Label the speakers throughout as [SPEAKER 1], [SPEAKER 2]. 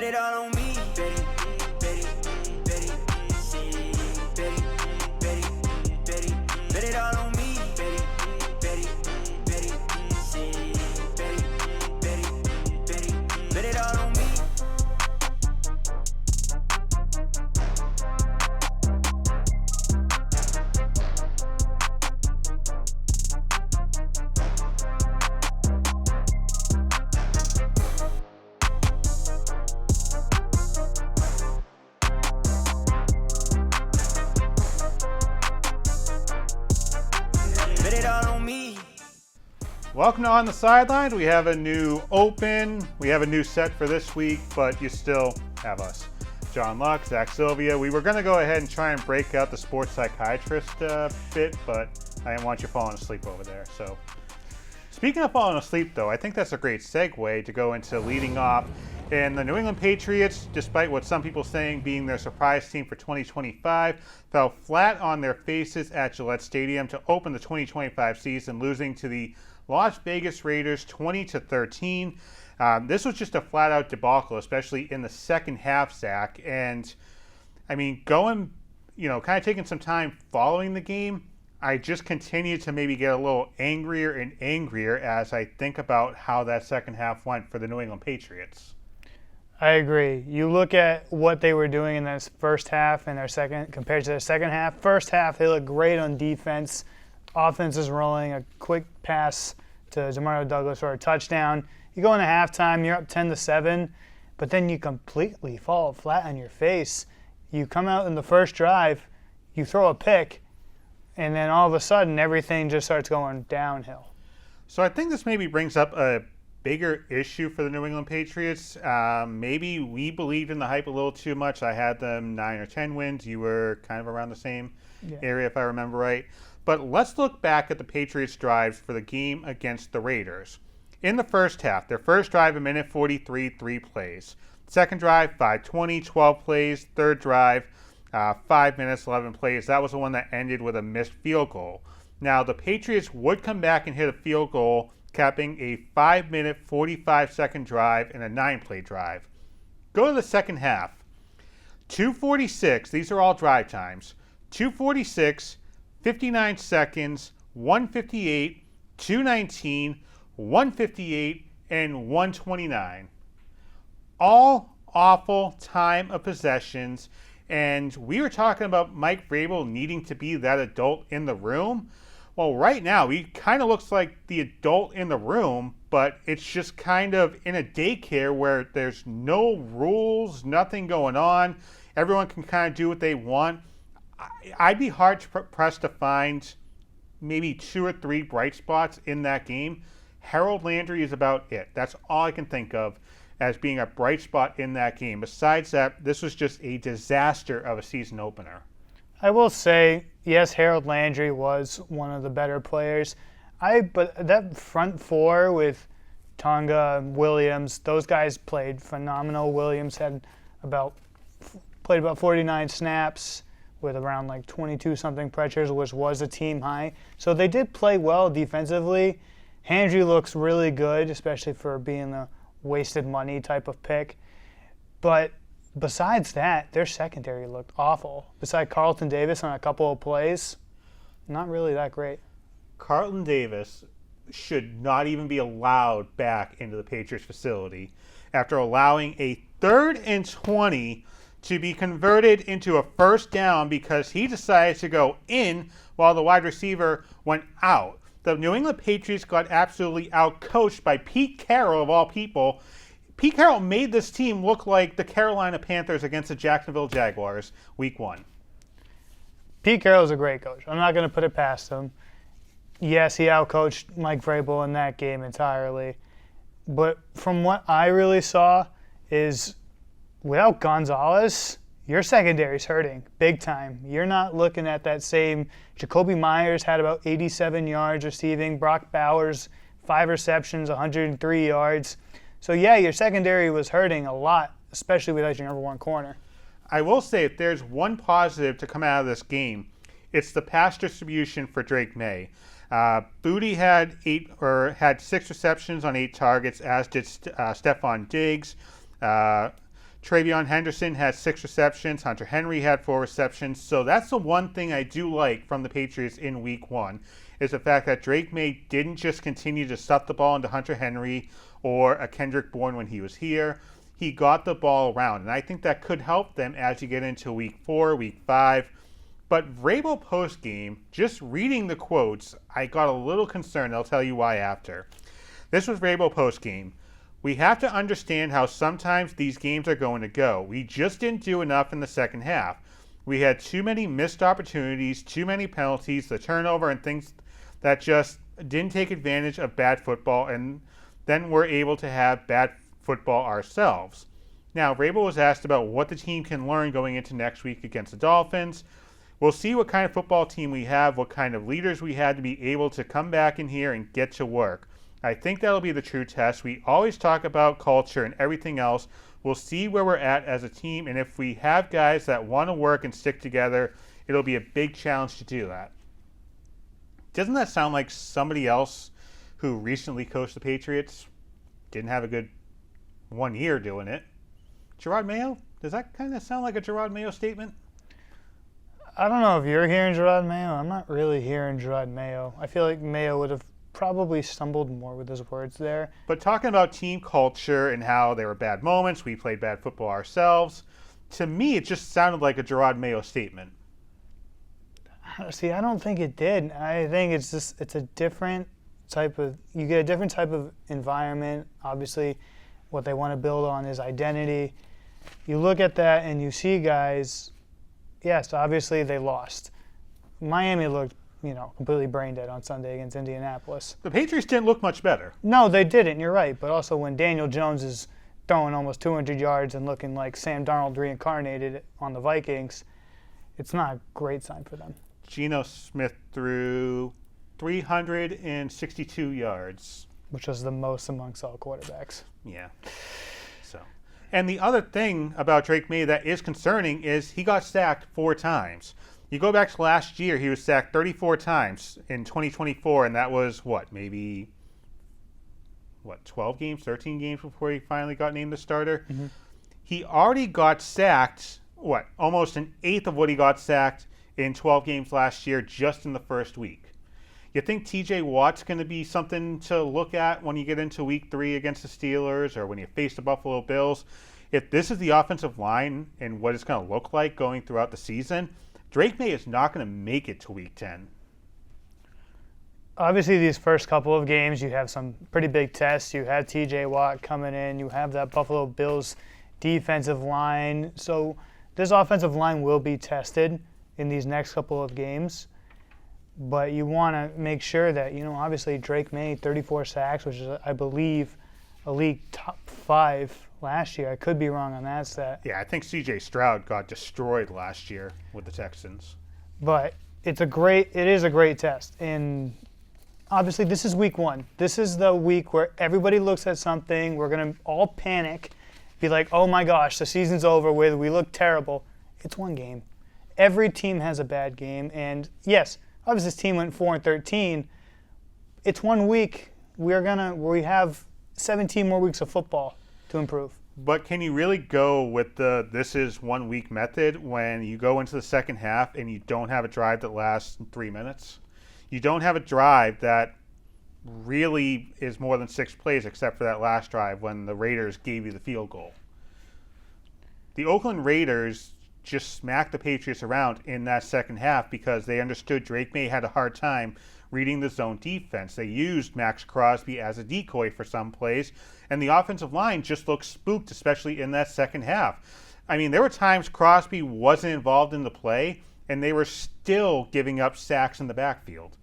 [SPEAKER 1] Bet it all on me. Bet it, bet it, bet it, shit. Bet it, bet it, bet it, bet it all on me. Bet it, bet it, bet it, shit. Bet it, bet it, bet it, bet it all on me.
[SPEAKER 2] Welcome to On the Sidelines. We have a new open. We have a new set for this week, but you still have us. John Luck, Zach Sylvia. We were going to go ahead and try and break out the sports psychiatrist bit, but I didn't want you falling asleep over there. So, speaking of falling asleep, though, I think that's a great segue to go into leading off. And the New England Patriots, despite what some people saying being their surprise team for 2025, fell flat on their faces at Gillette Stadium to open the 2025 season, losing to the Las Vegas Raiders 20-13. This was just a flat-out debacle, especially in the second half, Zach. And, I mean, kind of taking some time following the game, I just continue to maybe get a little angrier and angrier as I think about how that second half went for the New England Patriots.
[SPEAKER 3] I agree. You look at what they were doing in this first half and their second compared to their second half. First half, they looked great on defense. Offense is rolling, a quick pass to Demario Douglas for a touchdown. You go into halftime, you're up 10-7, but then you completely fall flat on your face. You come out in the first drive, you throw a pick, and then all of a sudden everything just starts going downhill.
[SPEAKER 2] So I think this maybe brings up a bigger issue for the New England Patriots. Maybe we believed in the hype a little too much. I had them 9 or 10 wins. You were kind of around the same area, if I remember right. But let's look back at the Patriots' drives for the game against the Raiders. In the first half, their first drive, a minute 43, 3 plays. Second drive, 5:20, 12 plays. Third drive, 5 minutes, 11 plays. That was the one that ended with a missed field goal. Now, the Patriots would come back and hit a field goal, capping a 5-minute, 45-second drive and a 9-play drive. Go to the second half. 2:46, these are all drive times. 2:46, 59 seconds, 158, 219, 158, and 129. All awful time of possessions, and we were talking about Mike Vrabel needing to be that adult in the room. Well, right now, he kind of looks like the adult in the room, but it's just kind of in a daycare where there's no rules, nothing going on. Everyone can kind of do what they want. I'd be hard pressed to find maybe 2 or 3 bright spots in that game. Harold Landry is about it. That's all I can think of as being a bright spot in that game. Besides that, this was just a disaster of a season opener.
[SPEAKER 3] I will say, yes, Harold Landry was one of the better players. But that front four with Tonga, Williams, those guys played phenomenal. Williams played about 49 snaps with around like 22-something pressures, which was a team high. So they did play well defensively. Landry looks really good, especially for being a wasted money type of pick. But besides that, their secondary looked awful. Besides Carlton Davis on a couple of plays, not really that great.
[SPEAKER 2] Carlton Davis should not even be allowed back into the Patriots facility after allowing a 3rd and 20 to be converted into a first down because he decided to go in while the wide receiver went out. The New England Patriots got absolutely outcoached by Pete Carroll, of all people. Pete Carroll made this team look like the Carolina Panthers against the Jacksonville Jaguars week 1.
[SPEAKER 3] Pete Carroll's a great coach. I'm not going to put it past him. Yes, he outcoached Mike Vrabel in that game entirely. But from what I really saw is without Gonzalez, your secondary's hurting big time. You're not looking at that same. Jacoby Myers had about 87 yards receiving. Brock Bowers, 5 receptions, 103 yards. So, yeah, your secondary was hurting a lot, especially without your number one corner.
[SPEAKER 2] I will say if there's one positive to come out of this game, it's the pass distribution for Drake Maye. Booty had 6 receptions on 8 targets, as did Stephon Diggs. Travion Henderson had 6 receptions. Hunter Henry had 4 receptions. So that's the one thing I do like from the Patriots in week 1, is the fact that Drake Maye didn't just continue to stuff the ball into Hunter Henry or a Kendrick Bourne when he was here. He got the ball around, and I think that could help them as you get into week 4, week 5. But Vrabel postgame, just reading the quotes, I got a little concerned. I'll tell you why after. This was Vrabel postgame. We have to understand how sometimes these games are going to go. We just didn't do enough in the second half. We had too many missed opportunities, too many penalties, the turnover, and things that just didn't take advantage of bad football, and then we're able to have bad football ourselves. Now, Vrabel was asked about what the team can learn going into next week against the Dolphins. We'll see what kind of football team we have, what kind of leaders we had to be able to come back in here and get to work. I think that'll be the true test. We always talk about culture and everything else. We'll see where we're at as a team, and if we have guys that want to work and stick together, it'll be a big challenge to do that. Doesn't that sound like somebody else who recently coached the Patriots didn't have a good 1 year doing it? Gerard Mayo? Does that kind of sound like a Gerard Mayo statement?
[SPEAKER 3] I don't know if you're hearing Gerard Mayo. I'm not really hearing Gerard Mayo. I feel like Mayo would have probably stumbled more with his words there.
[SPEAKER 2] But talking about team culture and how there were bad moments, we played bad football ourselves, to me it just sounded like a Gerard Mayo statement.
[SPEAKER 3] See, I don't think it did. I think it's a different type of, you get a different type of environment. Obviously, what they want to build on is identity. You look at that and you see guys, yes, obviously they lost. Miami looked, completely brain dead on Sunday against Indianapolis.
[SPEAKER 2] The Patriots didn't look much better.
[SPEAKER 3] No, they didn't. You're right. But also when Daniel Jones is throwing almost 200 yards and looking like Sam Darnold reincarnated on the Vikings, it's not a great sign for them.
[SPEAKER 2] Geno Smith threw 362 yards.
[SPEAKER 3] Which was the most amongst all quarterbacks.
[SPEAKER 2] Yeah. And the other thing about Drake Maye that is concerning is he got sacked 4 times. You go back to last year, he was sacked 34 times in 2024, and that was, 12 games, 13 games before he finally got named the starter? Mm-hmm. He already got sacked, almost an eighth of what he got sacked in 12 games last year just in the first week. You think TJ Watt's going to be something to look at when you get into week 3 against the Steelers or when you face the Buffalo Bills? If this is the offensive line and what it's going to look like going throughout the season, Drake Maye is not going to make it to week 10.
[SPEAKER 3] Obviously, these first couple of games, you have some pretty big tests. You have TJ Watt coming in. You have that Buffalo Bills defensive line. So this offensive line will be tested in these next couple of games. But you want to make sure that, obviously Drake Maye, 34 sacks, which is, I believe, a league top 5 last year. I could be wrong on that stat.
[SPEAKER 2] Yeah, I think C.J. Stroud got destroyed last year with the Texans.
[SPEAKER 3] But it is a great test. And obviously this is week 1. This is the week where everybody looks at something. We're going to all panic, be like, oh my gosh, the season's over with. We look terrible. It's one game. Every team has a bad game. And yes, obviously this team went 4-13. It's 1 week. We have 17 more weeks of football to improve.
[SPEAKER 2] But can you really go with the this is 1 week method when you go into the second half and you don't have a drive that lasts 3 minutes? You don't have a drive that really is more than 6 plays except for that last drive when the Raiders gave you the field goal. The Oakland Raiders just smacked the Patriots around in that second half because they understood Drake Maye had a hard time reading the zone defense. They used Max Crosby as a decoy for some plays, and the offensive line just looked spooked, especially in that second half. I mean, there were times Crosby wasn't involved in the play, and they were still giving up sacks in the backfield.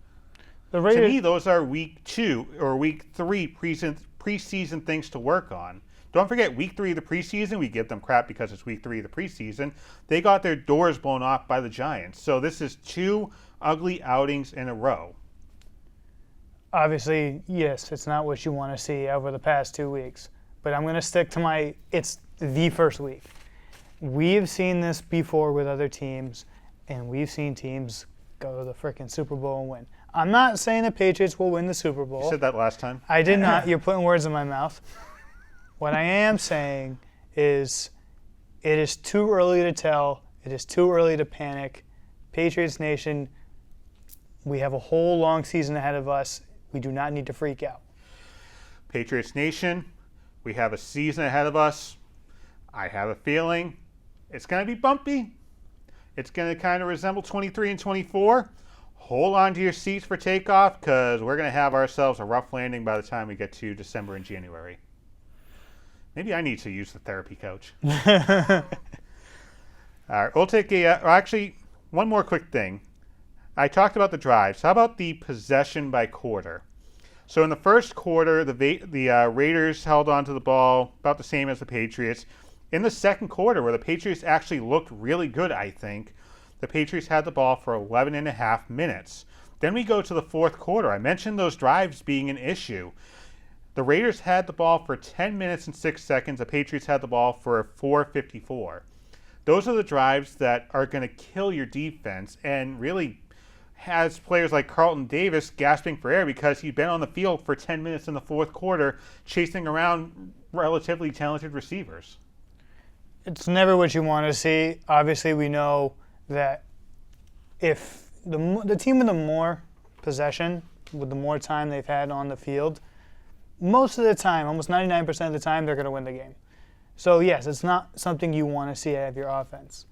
[SPEAKER 2] To me, those are week 2 or week 3 preseason things to work on. Don't forget, week 3 of the preseason, we give them crap because it's week 3 of the preseason. They got their doors blown off by the Giants. So this is 2 ugly outings in a row.
[SPEAKER 3] Obviously, yes, it's not what you want to see over the past 2 weeks. But I'm going to stick to it's the first week. We've seen this before with other teams, and we've seen teams go to the freaking Super Bowl and win. I'm not saying the Patriots will win the Super Bowl.
[SPEAKER 2] You said that last time.
[SPEAKER 3] I did not. You're putting words in my mouth. What I am saying is It is too early to tell. It is too early to panic. Patriots Nation, we have a whole long season ahead of us. We do not need to freak out.
[SPEAKER 2] Patriots Nation, we have a season ahead of us. I have a feeling it's going to be bumpy. It's going to kind of resemble 23 and 24. Hold on to your seats for takeoff because we're going to have ourselves a rough landing by the time we get to December and January. Maybe I need to use the therapy coach. All right, we'll take actually, one more quick thing. I talked about the drives. How about the possession by quarter? So in the first quarter, the Raiders held on to the ball about the same as the Patriots. In the second quarter, where the Patriots actually looked really good, I think, the Patriots had the ball for 11 and a half minutes. Then we go to the fourth quarter. I mentioned those drives being an issue. The Raiders had the ball for 10 minutes and 6 seconds. The Patriots had the ball for 4:54. Those are the drives that are going to kill your defense and really has players like Carlton Davis gasping for air because he'd been on the field for 10 minutes in the fourth quarter chasing around relatively talented receivers.
[SPEAKER 3] It's never what you want to see. Obviously, we know that if the team with the more possession, with the more time they've had on the field, most of the time, almost 99% of the time, they're going to win the game. So, yes, it's not something you want to see out of your offense.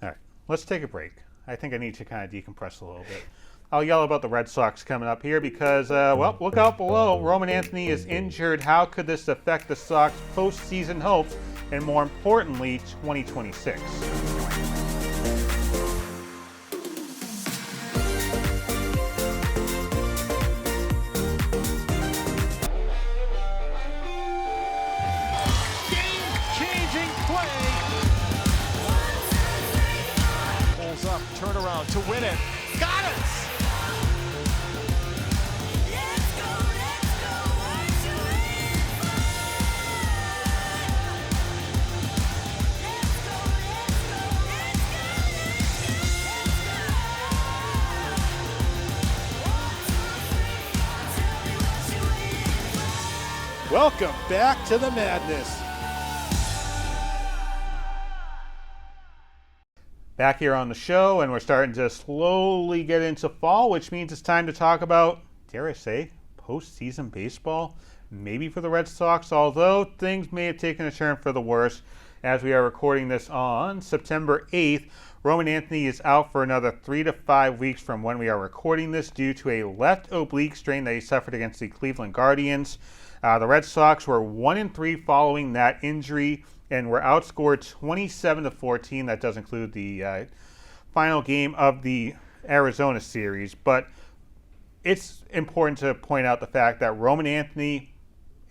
[SPEAKER 2] All right, let's take a break. I think I need to kind of decompress a little bit. I'll yell about the Red Sox coming up here because, look out below. Roman Anthony is injured. How could this affect the Sox postseason hopes and, more importantly, 2026?
[SPEAKER 4] To win it. Got it! Welcome back to the madness.
[SPEAKER 2] Back here on the show, and we're starting to slowly get into fall, which means it's time to talk about, dare I say, postseason baseball, maybe for the Red Sox, although things may have taken a turn for the worse. As we are recording this on September 8th, Roman Anthony is out for another 3 to 5 weeks from when we are recording this due to a left oblique strain that he suffered against the Cleveland Guardians. The Red Sox were 1-3 following that injury, and we're outscored 27-14. That does include the final game of the Arizona series. But it's important to point out the fact that Roman Anthony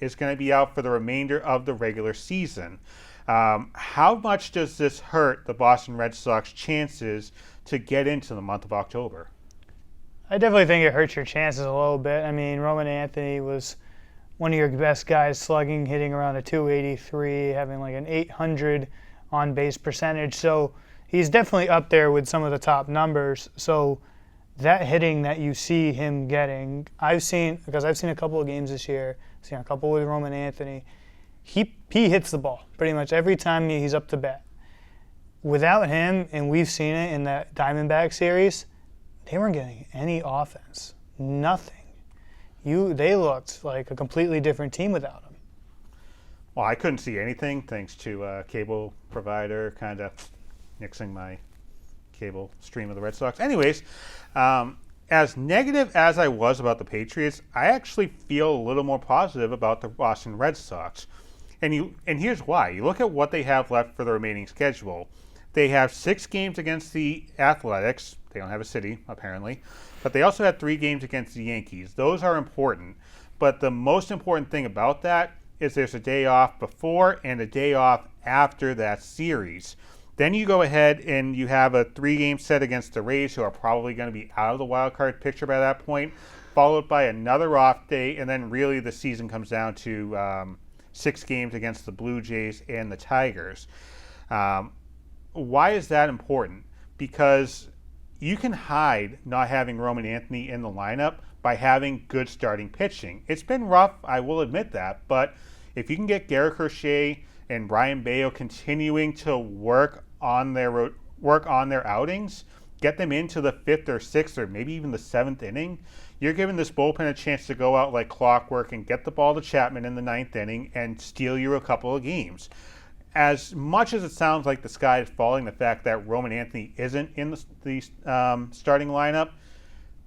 [SPEAKER 2] is going to be out for the remainder of the regular season. How much does this hurt the Boston Red Sox chances to get into the month of October?
[SPEAKER 3] I definitely think it hurts your chances a little bit. I mean, Roman Anthony was one of your best guys, slugging, hitting around a 283, having like an 800 on-base percentage. So he's definitely up there with some of the top numbers. So that hitting that you see him getting, because I've seen a couple of games this year, seen a couple with Roman Anthony, he hits the ball pretty much every time he's up to bat. Without him, and we've seen it in that Diamondback series, they weren't getting any offense. Nothing. They looked like a completely different team without him.
[SPEAKER 2] Well, I couldn't see anything thanks to a cable provider kind of nixing my cable stream of the Red Sox. Anyways, as negative as I was about the Patriots, I actually feel a little more positive about the Boston Red Sox. And here's why. You look at what they have left for the remaining schedule. They have 6 games against the Athletics. They don't have a city, apparently. But they also had 3 games against the Yankees. Those are important. But the most important thing about that is there's a day off before and a day off after that series. Then you go ahead and you have a 3-game set against the Rays, who are probably going to be out of the wild card picture by that point, followed by another off day, and then really the season comes down to 6 games against the Blue Jays and the Tigers. Why is that important? Because you can hide not having Roman Anthony in the lineup by having good starting pitching. It's been rough, I will admit that, but if you can get Garrett Crochet and Brian Bayo continuing to work on their outings, get them into the 5th or 6th or maybe even the 7th inning, you're giving this bullpen a chance to go out like clockwork and get the ball to Chapman in the 9th inning and steal you a couple of games. As much as it sounds like the sky is falling, the fact that Roman Anthony isn't in the starting lineup,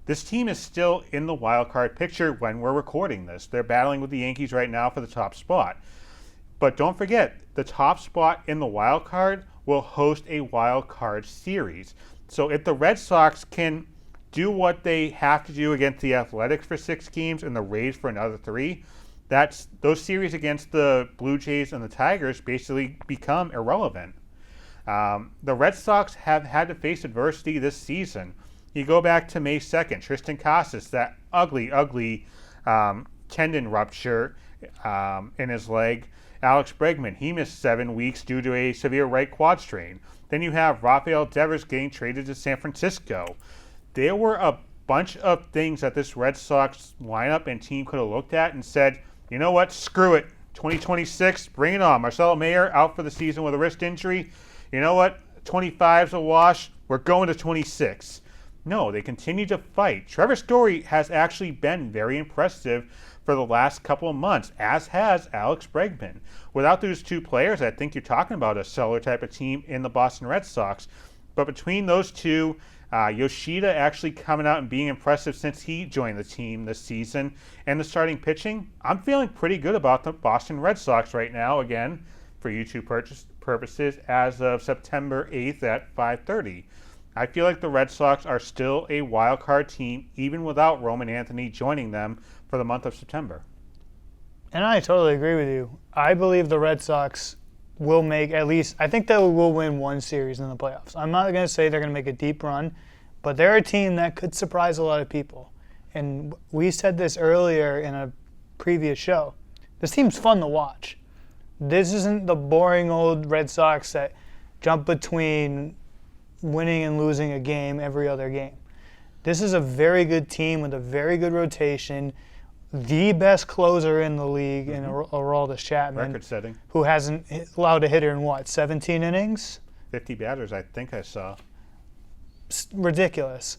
[SPEAKER 2] this team is still in the wild card picture when we're recording this. They're battling with the Yankees right now for the top spot. But don't forget, the top spot in the wild card will host a wild card series. So if the Red Sox can do what they have to do against the Athletics for 6 games and the Rays for another 3, those series against the Blue Jays and the Tigers basically become irrelevant. The Red Sox have had to face adversity this season. You go back to May 2nd, Tristan Casas, that ugly tendon rupture in his leg. Alex Bregman, he missed 7 weeks due to a severe right quad strain. Then you have Rafael Devers getting traded to San Francisco. There were a bunch of things that this Red Sox lineup and team could have looked at and said, you know what, screw it. 2026, bring it on. Marcelo Meyer out for the season with a wrist injury. You know what, 25's a wash. We're going to 26. No, they continue to fight. Trevor Story has actually been very impressive for the last couple of months, as has Alex Bregman. Without those 2 players, I think you're talking about a seller type of team in the Boston Red Sox. But between those 2, Yoshida actually coming out and being impressive since he joined the team this season, and the starting pitching, I'm feeling pretty good about the Boston Red Sox right now, again, for YouTube purposes, as of September 8th at 5:30. I feel like the Red Sox are still a wild card team, even without Roman Anthony joining them for the month of September.
[SPEAKER 3] And I totally agree with you. I believe the Red Sox will make at least, I think they will win 1 series in the playoffs. I'm not going to say they're going to make a deep run, but they're a team that could surprise a lot of people. And we said this earlier in a previous show. This team's fun to watch. This isn't the boring old Red Sox that jump between winning and losing a game every other game. This is a very good team with a very good rotation. The best closer in the league in Aroldis Chapman.
[SPEAKER 2] Record-setting.
[SPEAKER 3] Who hasn't allowed a hitter in, 17 innings?
[SPEAKER 2] 50 batters, I think I saw.
[SPEAKER 3] Ridiculous.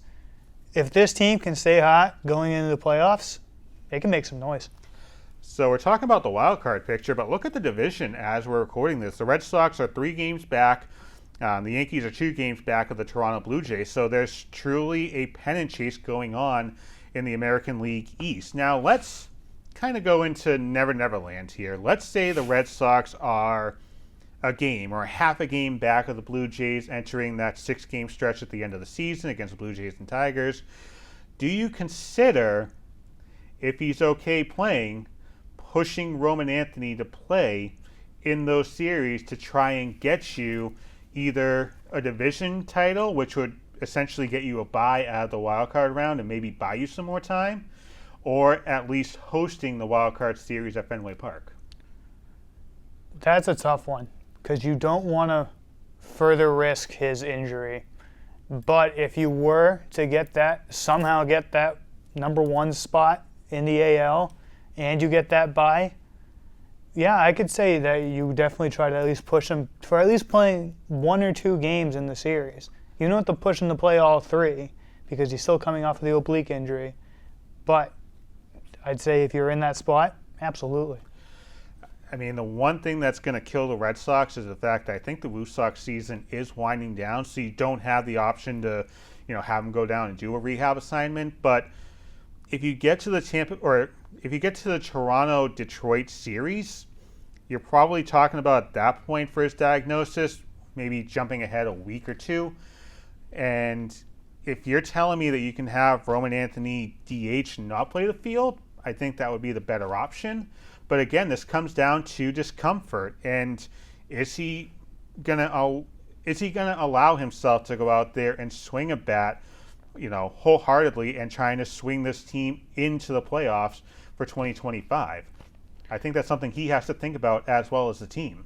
[SPEAKER 3] If this team can stay hot going into the playoffs, they can make some noise.
[SPEAKER 2] So we're talking about the wild card picture, but look at the division as we're recording this. The Red Sox are 3 games back. The Yankees are 2 games back of the Toronto Blue Jays. So there's truly a pennant chase going on in the American League East. Now let's kind of go into Never Never Land here. Let's say the Red Sox are a game or half a game back of the Blue Jays entering that 6-game stretch at the end of the season against the Blue Jays and Tigers. Do you consider, if he's okay playing, pushing Roman Anthony to play in those series to try and get you either a division title, which would essentially get you a bye out of the wild card round and maybe buy you some more time, or at least hosting the wild card series at Fenway Park?
[SPEAKER 3] That's a tough one because you don't want to further risk his injury. But if you were to somehow get that number 1 spot in the AL and you get that bye, yeah, I could say that you definitely try to at least push him for at least playing 1 or 2 games in the series. You don't have to push him to play all 3 because he's still coming off of the oblique injury. But I'd say if you're in that spot, absolutely.
[SPEAKER 2] I mean, the one thing that's going to kill the Red Sox is the fact that I think the Blue Sox season is winding down, so you don't have the option to, have them go down and do a rehab assignment. But if you get to the Toronto-Detroit series, you're probably talking about at that point for his diagnosis, maybe jumping ahead a week or 2. And if you're telling me that you can have Roman Anthony DH and not play the field, I think that would be the better option. But again, this comes down to discomfort. And is he gonna allow himself to go out there and swing a bat, wholeheartedly and trying to swing this team into the playoffs for 2025? I think that's something he has to think about as well as the team.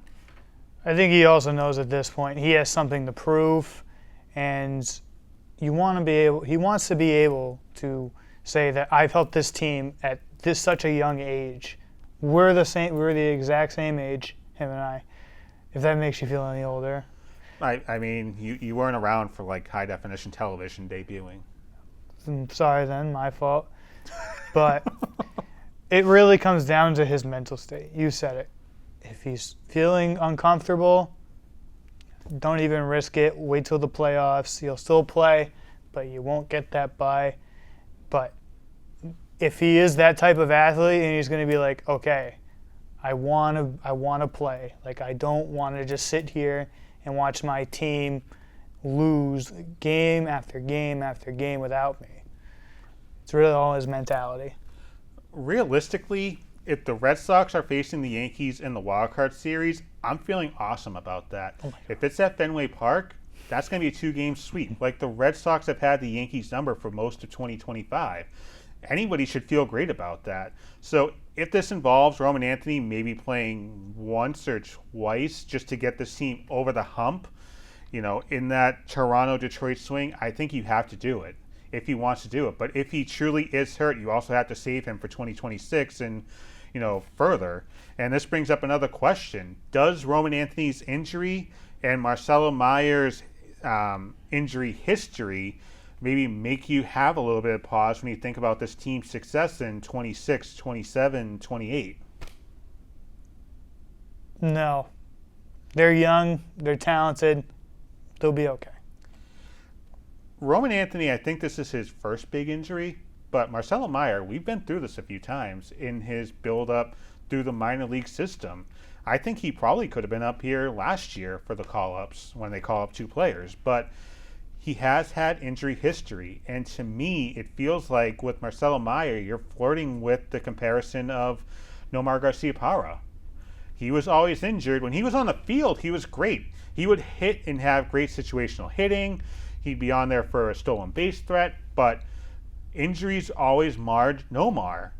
[SPEAKER 3] I think he also knows at this point he has something to prove, and he wants to be able to say that I've helped this team at such a young age. We're the exact same age, him and I. If that makes you feel any older.
[SPEAKER 2] I mean, you weren't around for like high definition television debuting.
[SPEAKER 3] I'm sorry then, my fault. But it really comes down to his mental state. You said it. If he's feeling uncomfortable, don't even risk it. Wait till the playoffs. You'll still play, but you won't get that bye. But if he is that type of athlete and he's going to be like, okay, I want to play. Like, I don't want to just sit here and watch my team lose game after game after game without me. It's really all his mentality.
[SPEAKER 2] Realistically, if the Red Sox are facing the Yankees in the wild card series, I'm feeling awesome about that. If it's at Fenway Park, that's going to be a 2-game sweep. Like, the Red Sox have had the Yankees number for most of 2025. Anybody should feel great about that. So if this involves Roman Anthony maybe playing once or twice just to get this team over the hump, in that Toronto-Detroit swing, I think you have to do it if he wants to do it. But if he truly is hurt, you also have to save him for 2026 and, further. And this brings up another question. Does Roman Anthony's injury and Marcelo Meyer's injury history maybe make you have a little bit of pause when you think about this team's success in 26, 27, 28?
[SPEAKER 3] No. They're young. They're talented. They'll be okay.
[SPEAKER 2] Roman Anthony, I think this is his first big injury, but Marcelo Meyer, we've been through this a few times in his build-up through the minor league system. I think he probably could have been up here last year for the call-ups when they call up 2 players, but he has had injury history, and to me, it feels like with Marcelo Meyer, you're flirting with the comparison of Nomar Garciaparra. He was always injured. When he was on the field, he was great. He would hit and have great situational hitting. He'd be on there for a stolen base threat, but injuries always marred Nomar.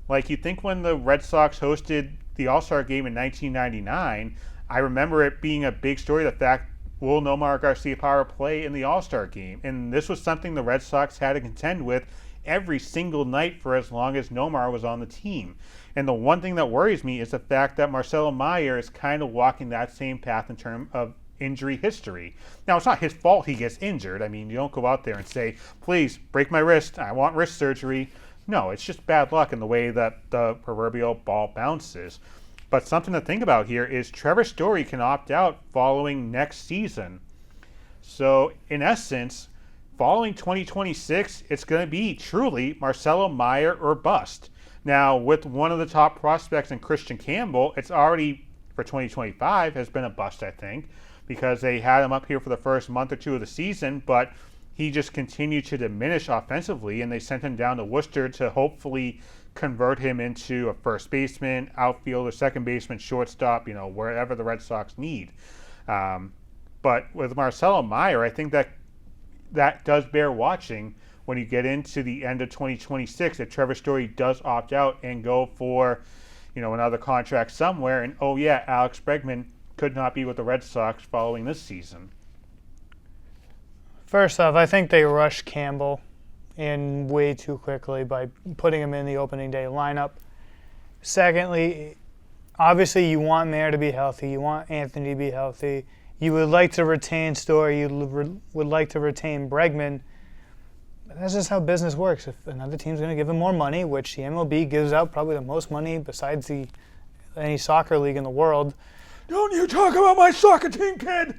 [SPEAKER 2] Like, you think when the Red Sox hosted the All-Star game in 1999, I remember it being a big story, the fact, will Nomar Garciaparra play in the All-Star game? And this was something the Red Sox had to contend with every single night for as long as Nomar was on the team. And the one thing that worries me is the fact that Marcelo Meyer is kind of walking that same path in terms of injury history. Now, it's not his fault he gets injured. I mean, you don't go out there and say, please, break my wrist. I want wrist surgery. No, it's just bad luck in the way that the proverbial ball bounces. But something to think about here is Trevor Story can opt out following next season. So, in essence, following 2026, it's going to be truly Marcelo Meyer or bust. Now, with one of the top prospects in Christian Campbell, it's already, for 2025, has been a bust, I think, because they had him up here for the first month or 2 of the season, but he just continued to diminish offensively, and they sent him down to Worcester to hopefully convert him into a first baseman, outfielder, second baseman, shortstop, wherever the Red Sox need. But with Marcelo Meyer, I think that does bear watching when you get into the end of 2026 if Trevor Story does opt out and go for, another contract somewhere. And, oh yeah, Alex Bregman could not be with the Red Sox following this season.
[SPEAKER 3] First off, I think they rushed Campbell in way too quickly by putting him in the opening day lineup. Secondly, obviously you want Mayer to be healthy. You want Anthony to be healthy. You would like to retain Story. You would like to retain Bregman. But that's just how business works. If another team's going to give him more money, which the MLB gives out probably the most money besides any soccer league in the world.
[SPEAKER 5] Don't you talk about my soccer team, kid!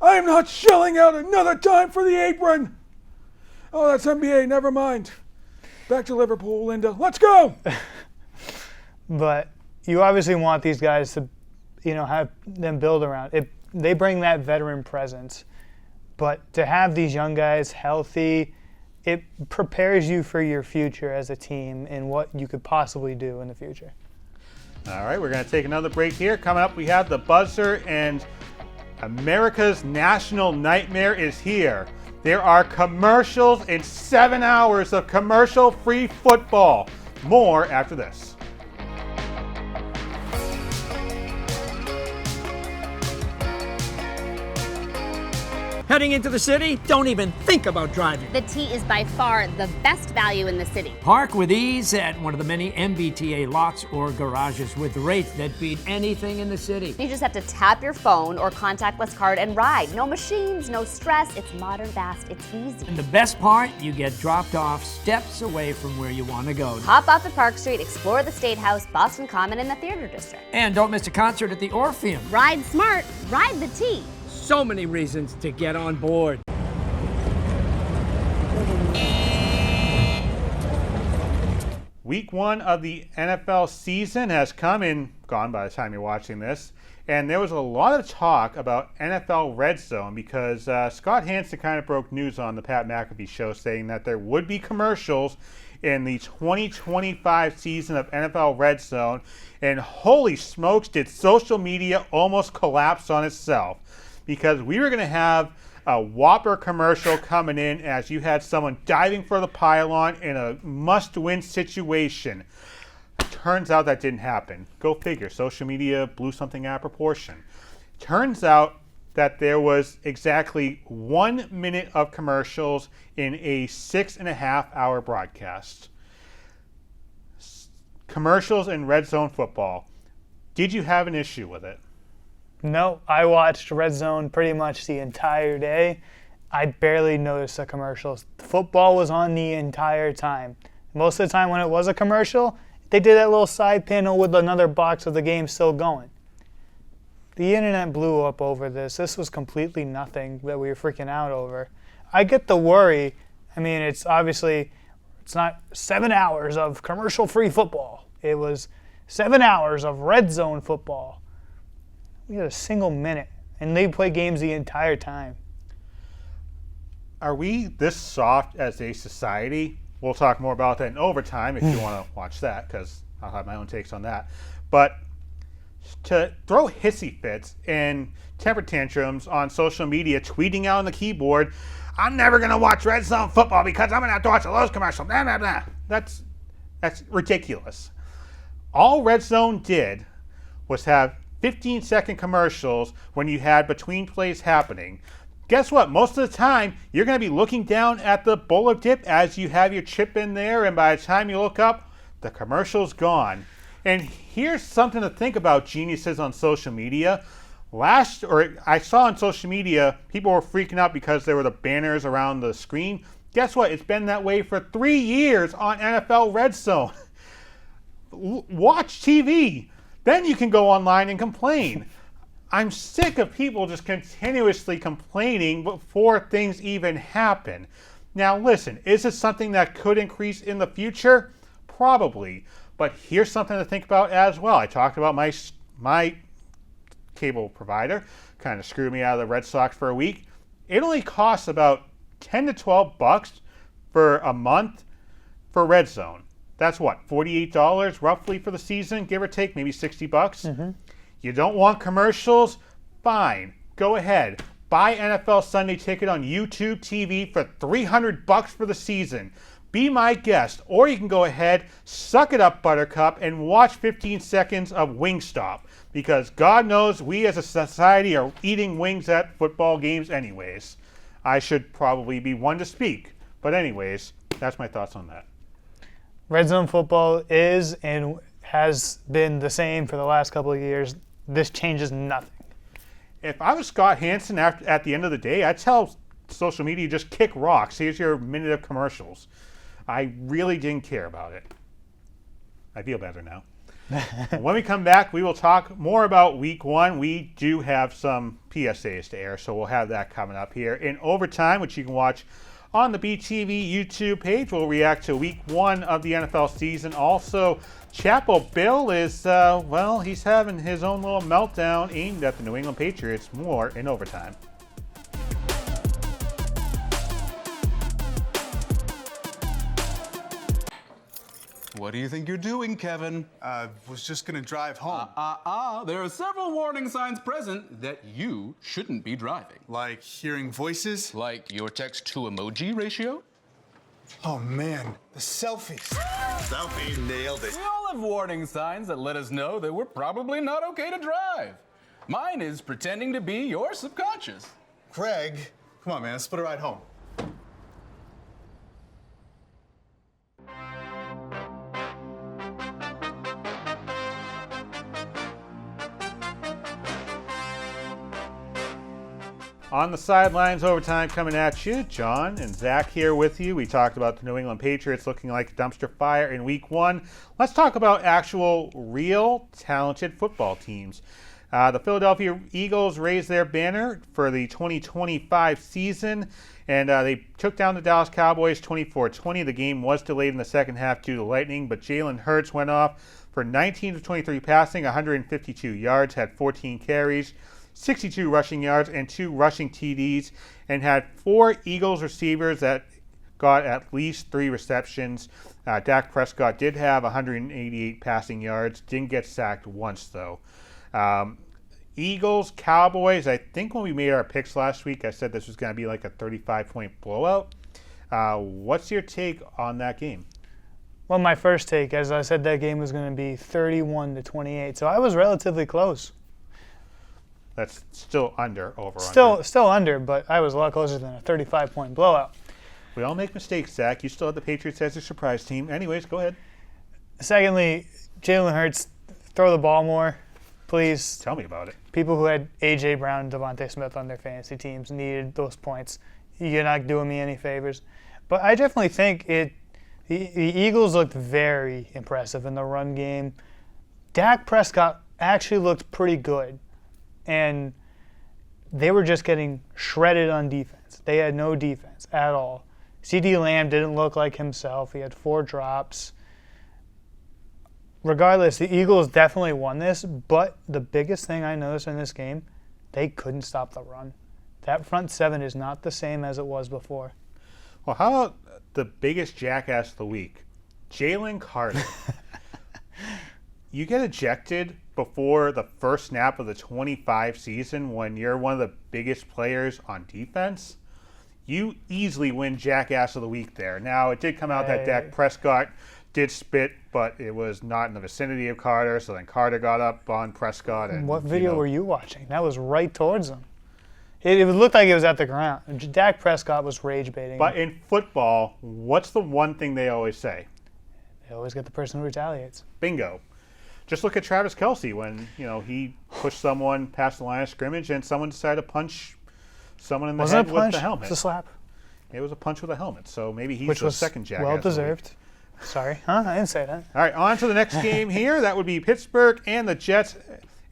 [SPEAKER 5] I am not shelling out another dime for the apron! Oh, that's NBA, never mind. Back to Liverpool, Linda. Let's go!
[SPEAKER 3] But you obviously want these guys to, have them build around it. They bring that veteran presence. But to have these young guys healthy, it prepares you for your future as a team and what you could possibly do in the future.
[SPEAKER 2] All right, we're going to take another break here. Coming up, we have the buzzer, and America's national nightmare is here. There are commercials and 7 hours of commercial-free football. More after this.
[SPEAKER 6] Heading into the city? Don't even think about driving.
[SPEAKER 7] The T is by far the best value in the city.
[SPEAKER 6] Park with ease at one of the many MBTA lots or garages with rates that beat anything in the city.
[SPEAKER 7] You just have to tap your phone or contactless card and ride. No machines, no stress. It's modern, fast, it's easy.
[SPEAKER 6] And the best part, you get dropped off steps away from where you want to go.
[SPEAKER 7] Hop off at Park Street, explore the State House, Boston Common, and the Theater District.
[SPEAKER 6] And don't miss a concert at the Orpheum.
[SPEAKER 7] Ride smart, ride the T.
[SPEAKER 6] So many reasons to get on board.
[SPEAKER 2] Week 1 of the NFL season has come and gone by the time you're watching this. And there was a lot of talk about NFL Red Zone because Scott Hansen kind of broke news on the Pat McAfee show saying that there would be commercials in the 2025 season of NFL Red Zone. And holy smokes, did social media almost collapse on itself. Because we were going to have a Whopper commercial coming in as you had someone diving for the pylon in a must-win situation. Turns out that didn't happen. Go figure. Social media blew something out of proportion. Turns out that there was exactly 1 minute of commercials in a 6.5-hour broadcast. Commercials in Red Zone football. Did you have an issue with it?
[SPEAKER 3] No, I watched Red Zone pretty much the entire day. I barely noticed the commercials. Football was on the entire time. Most of the time when it was a commercial, they did that little side panel with another box of the game still going. The internet blew up over this. This was completely nothing that we were freaking out over. I get the worry. I mean, it's not 7 hours of commercial-free football. It was 7 hours of Red Zone football. We had a single minute, and they play games the entire time.
[SPEAKER 2] Are we this soft as a society? We'll talk more about that in overtime if you want to watch that, because I'll have my own takes on that. But to throw hissy fits and temper tantrums on social media, tweeting out on the keyboard, I'm never going to watch Red Zone football because I'm going to have to watch a Lowe's commercial, blah, blah, blah. That's ridiculous. All Red Zone did was have 15-second commercials when you had between plays happening. Guess what? Most of the time, you're going to be looking down at the bowl of dip as you have your chip in there, and by the time you look up, the commercial's gone. And here's something to think about, geniuses on social media. I saw on social media, people were freaking out because there were the banners around the screen. Guess what? It's been that way for 3 years on NFL Red Zone. Watch TV. Then you can go online and complain. I'm sick of people just continuously complaining before things even happen. Now listen, is it something that could increase in the future? Probably. But here's something to think about as well. I talked about my cable provider kind of screwed me out of the Red Sox for a week. It only costs about $10 to $12 for a month for Red Zone. That's what, $48 roughly for the season, give or take, maybe $60. Mm-hmm. You don't want commercials? Fine. Go ahead. Buy NFL Sunday Ticket on YouTube TV for $300 for the season. Be my guest. Or you can go ahead, suck it up, Buttercup, and watch 15 seconds of Wingstop. Because God knows we as a society are eating wings at football games anyways. I should probably be one to speak. But anyways, that's my thoughts on that.
[SPEAKER 3] Red Zone football is and has been the same for the last couple of years. This changes nothing.
[SPEAKER 2] If I was Scott Hansen at the end of the day, I'd tell social media just kick rocks. Here's your minute of commercials. I really didn't care about it. I feel better now. When we come back, we will talk more about Week 1. We do have some PSAs to air, so we'll have that coming up here. In overtime, which you can watch on the BTV YouTube page, we'll react to Week 1 of the NFL season. Also, Chapel Bill is, he's having his own little meltdown aimed at the New England Patriots. More in overtime.
[SPEAKER 8] What do you think you're doing, Kevin?
[SPEAKER 9] Was just gonna drive home.
[SPEAKER 8] There are several warning signs present that you shouldn't be driving.
[SPEAKER 9] Like hearing voices?
[SPEAKER 8] Like your text-to-emoji ratio?
[SPEAKER 9] Oh man, the selfies. Selfie, nailed it.
[SPEAKER 8] We all have warning signs that let us know that we're probably not okay to drive. Mine is pretending to be your subconscious.
[SPEAKER 9] Craig, Come on, man. Let's split a ride home.
[SPEAKER 2] On the Sidelines, overtime coming at you. John and Zach here with you. We talked about the New England Patriots looking like a dumpster fire in week 1. Let's talk about actual, real, talented football teams. The Philadelphia Eagles raised their banner for the 2025 season, and they took down the Dallas Cowboys 24-20. The game was delayed in the second half due to lightning, but Jalen Hurts went off for 19 of 23 passing, 152 yards, had 14 carries, 62 rushing yards, and 2 rushing TDs, and had 4 Eagles receivers that got at least 3 receptions. Dak Prescott did have 188 passing yards, didn't get sacked once though. Eagles, Cowboys, I think when we made our picks last week, I said this was going to be like a 35-point blowout. What's your take on that game?
[SPEAKER 3] Well, my first take, as I said, that game was going to be 31-28, so I was relatively close.
[SPEAKER 2] That's still under, over.
[SPEAKER 3] Still under, but I was a lot closer than a 35-point blowout.
[SPEAKER 2] We all make mistakes, Zach. You still have the Patriots as a surprise team. Anyways, go ahead.
[SPEAKER 3] Secondly, Jalen Hurts, throw the ball more, please.
[SPEAKER 2] Tell me about it.
[SPEAKER 3] People who had A.J. Brown and Devontae Smith on their fantasy teams needed those points. You're not doing me any favors. But I definitely think the Eagles looked very impressive in the run game. Dak Prescott actually looked pretty good. And they were just getting shredded on defense. They had no defense at all. CeeDee Lamb didn't look like himself. He had 4 drops. Regardless, the Eagles definitely won this, but the biggest thing I noticed in this game, they couldn't stop the run. That front 7 is not the same as it was before.
[SPEAKER 2] Well, how about the biggest jackass of the week? Jalen Carter. You get ejected before the first snap of the 25 season when you're one of the biggest players on defense. You easily win Jackass of the Week there. Now, it did come out that Dak Prescott did spit, but it was not in the vicinity of Carter, so then Carter got up on Prescott. And
[SPEAKER 3] what video were you watching? That was right towards him. It looked like it was at the ground. Dak Prescott was rage baiting.
[SPEAKER 2] But in football, what's the one thing they always say?
[SPEAKER 3] They always get the person who retaliates.
[SPEAKER 2] Bingo. Just look at Travis Kelce when, he pushed someone past the line of scrimmage and someone decided to punch someone in the head with the helmet.
[SPEAKER 3] It was a slap.
[SPEAKER 2] It was a punch with a helmet, so maybe he's the second jackass.
[SPEAKER 3] Well deserved. Sorry. I didn't say that.
[SPEAKER 2] All right, on to the next game here. That would be Pittsburgh and the Jets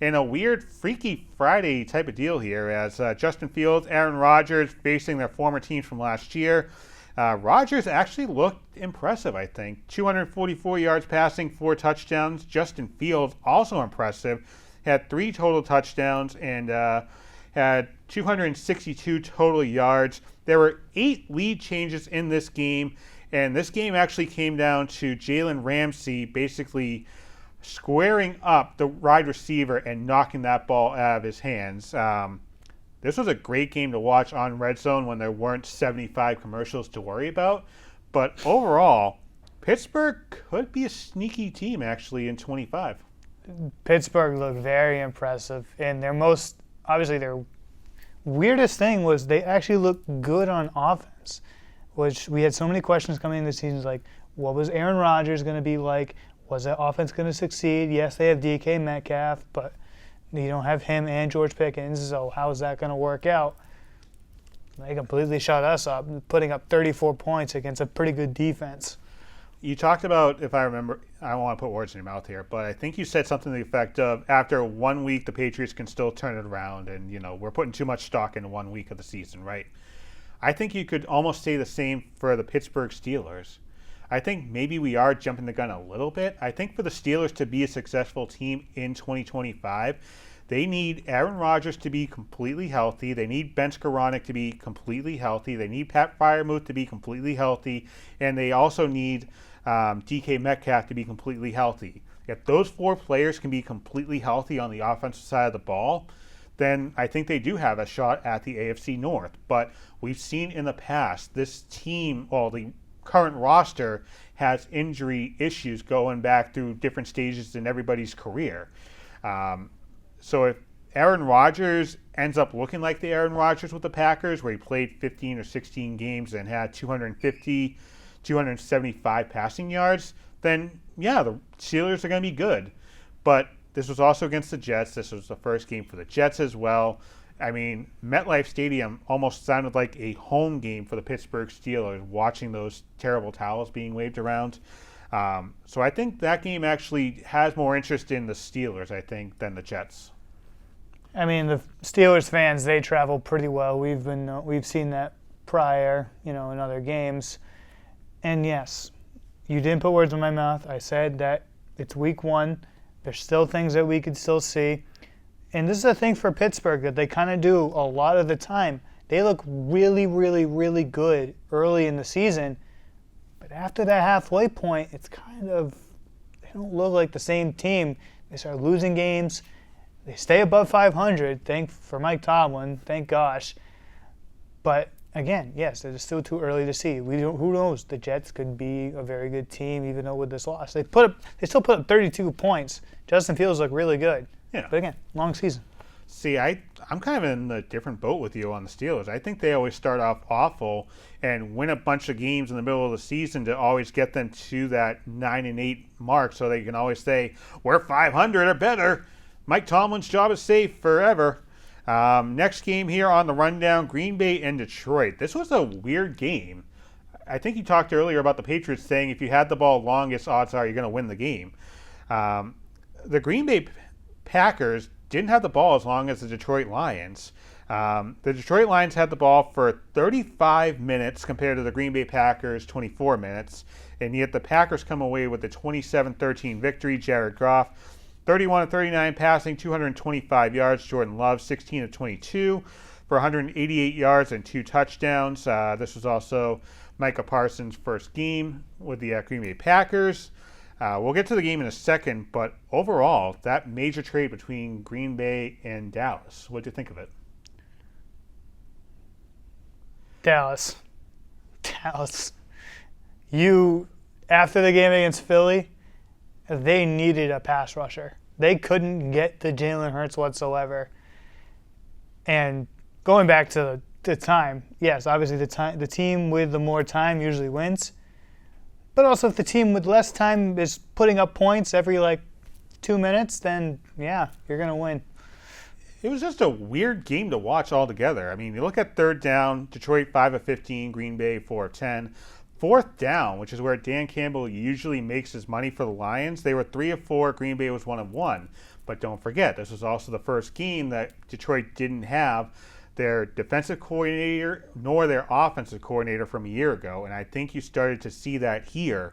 [SPEAKER 2] in a weird, freaky Friday type of deal here as Justin Fields, Aaron Rodgers facing their former teams from last year. Rodgers actually looked impressive, I think. 244 yards passing, 4 touchdowns. Justin Fields, also impressive, had 3 total touchdowns and had 262 total yards. There were 8 lead changes in this game, and this game actually came down to Jalen Ramsey basically squaring up the wide receiver and knocking that ball out of his hands. This was a great game to watch on RedZone when there weren't 75 commercials to worry about. But overall, Pittsburgh could be a sneaky team, actually, in 25.
[SPEAKER 3] Pittsburgh looked very impressive. And their weirdest thing was they actually looked good on offense, which we had so many questions coming into the season, like, what was Aaron Rodgers going to be like? Was that offense going to succeed? Yes, they have DK Metcalf, but you don't have him and George Pickens, so how is that going to work out? They completely shut us up, putting up 34 points against a pretty good defense.
[SPEAKER 2] You talked about, if I remember, I don't want to put words in your mouth here, but I think you said something to the effect of after 1 week, the Patriots can still turn it around, and, we're putting too much stock in 1 week of the season, right? I think you could almost say the same for the Pittsburgh Steelers. I think maybe we are jumping the gun a little bit. I think for the Steelers to be a successful team in 2025, they need Aaron Rodgers to be completely healthy. They need Ben Skoranek to be completely healthy. They need Pat Freiermuth to be completely healthy. And they also need DK Metcalf to be completely healthy. If those 4 players can be completely healthy on the offensive side of the ball, then I think they do have a shot at the AFC North. But we've seen in the past, this team, the current roster has injury issues going back through different stages in everybody's career. So if Aaron Rodgers ends up looking like the Aaron Rodgers with the Packers, where he played 15 or 16 games and had 250, 275 passing yards, then yeah, the Steelers are going to be good. But this was also against the Jets. This was the first game for the Jets as well. I mean, MetLife Stadium almost sounded like a home game for the Pittsburgh Steelers, watching those terrible towels being waved around. So I think that game actually has more interest in the Steelers, I think, than the Jets.
[SPEAKER 3] I mean, the Steelers fans, they travel pretty well. We've seen that prior, in other games. And yes, you didn't put words in my mouth. I said that it's week 1. There's still things that we could still see. And this is a thing for Pittsburgh that they kind of do a lot of the time. They look really, really, really good early in the season. But after that halfway point, it's kind of, they don't look like the same team. They start losing games. They stay above 500, for Mike Tomlin, thank gosh. But again, yes, it's still too early to see. Who knows? The Jets could be a very good team, even though with this loss, they still put up 32 points. Justin Fields looked really good.
[SPEAKER 2] Yeah.
[SPEAKER 3] But again, long season.
[SPEAKER 2] See, I'm kind of in a different boat with you on the Steelers. I think they always start off awful and win a bunch of games in the middle of the season to always get them to that 9-8 mark, so they can always say we're 500 or better. Mike Tomlin's job is safe forever. Next game here on the rundown, Green Bay and Detroit. This was a weird game. I think you talked earlier about the Patriots saying if you had the ball longest, odds are you're going to win the game. The Green Bay Packers didn't have the ball as long as the Detroit Lions. The Detroit Lions had the ball for 35 minutes compared to the Green Bay Packers' 24 minutes. And yet the Packers come away with the 27-13 victory. Jared Goff, 31-39 passing, 225 yards. Jordan Love, 16-22 for 188 yards and 2 touchdowns. This was also Micah Parsons' first game with the Green Bay Packers. We'll get to the game in a second, but overall, that major trade between Green Bay and Dallas, what do you think of it?
[SPEAKER 3] Dallas. After the game against Philly, they needed a pass rusher. They couldn't get to Jalen Hurts whatsoever. And going back to the time, yes, obviously the team with the more time usually wins. But also if the team with less time is putting up points every 2 minutes, then yeah, you're going to win.
[SPEAKER 2] It was just a weird game to watch altogether. I mean, you look at third down, Detroit 5 of 15, Green Bay 4 of 10. Fourth down, which is where Dan Campbell usually makes his money for the Lions, they were 3 of 4, Green Bay was 1 of 1. But don't forget, this was also the first game that Detroit didn't have their defensive coordinator nor their offensive coordinator from a year ago, and I think you started to see that here.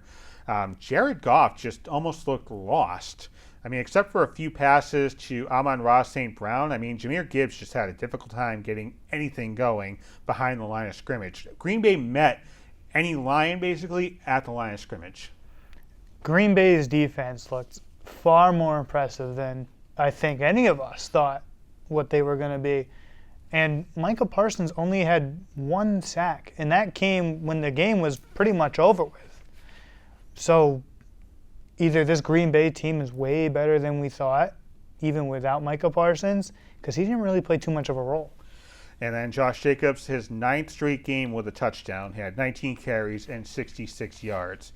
[SPEAKER 2] Jared Goff just almost looked lost. I mean, except for a few passes to Amon-Ra St. Brown, I mean, Jahmyr Gibbs just had a difficult time getting anything going behind the line of scrimmage. Green Bay met any Lion basically at the line of scrimmage.
[SPEAKER 3] Green Bay's defense looked far more impressive than I think any of us thought what they were going to be. And Micah Parsons only had 1 sack, and that came when the game was pretty much over with. So either this Green Bay team is way better than we thought, even without Micah Parsons, because he didn't really play too much of a role.
[SPEAKER 2] And then Josh Jacobs, his 9th straight game with a touchdown. He had 19 carries and 66 yards.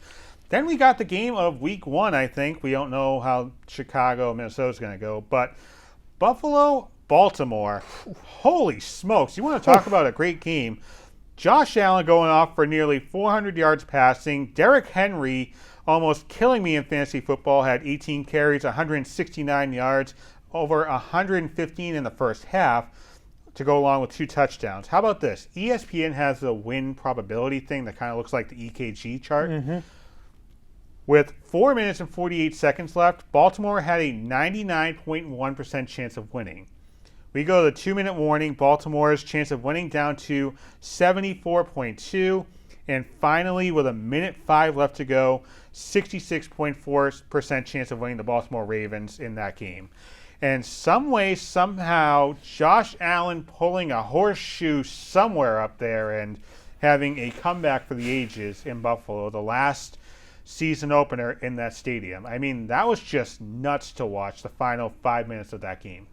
[SPEAKER 2] Then we got the game of week 1, I think. We don't know how Chicago, Minnesota's going to go. But Buffalo, Baltimore, holy smokes. You want to talk about a great game. Josh Allen going off for nearly 400 yards passing. Derrick Henry almost killing me in fantasy football, had 18 carries, 169 yards, over 115 in the first half, to go along with 2 touchdowns. How about this? ESPN has a win probability thing that kind of looks like the EKG chart. Mm-hmm. With 4 minutes and 48 seconds left, Baltimore had a 99.1% chance of winning. We go to the 2-minute warning, Baltimore's chance of winning down to 74.2. And finally, with 1:05 left to go, 66.4% chance of winning the Baltimore Ravens in that game. And some way, somehow, Josh Allen pulling a horseshoe somewhere up there and having a comeback for the ages in Buffalo, the last season opener in that stadium. I mean, that was just nuts to watch the final 5 minutes of that game.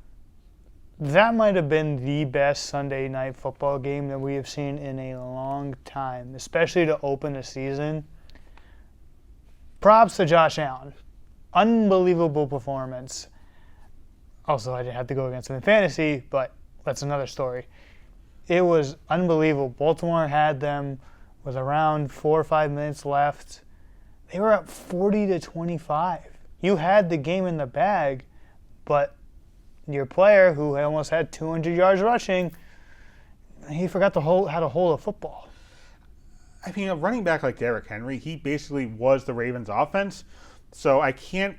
[SPEAKER 3] That might have been the best Sunday night football game that we have seen in a long time, especially to open the season. Props to Josh Allen. Unbelievable performance. Also, I didn't have to go against him in fantasy, but that's another story. It was unbelievable. Baltimore had them with around 4 or 5 minutes left. They were up 40-25. You had the game in the bag, but your player, who almost had 200 yards rushing, he forgot how to hold a football.
[SPEAKER 2] I mean, a running back like Derrick Henry, he basically was the Ravens' offense. So it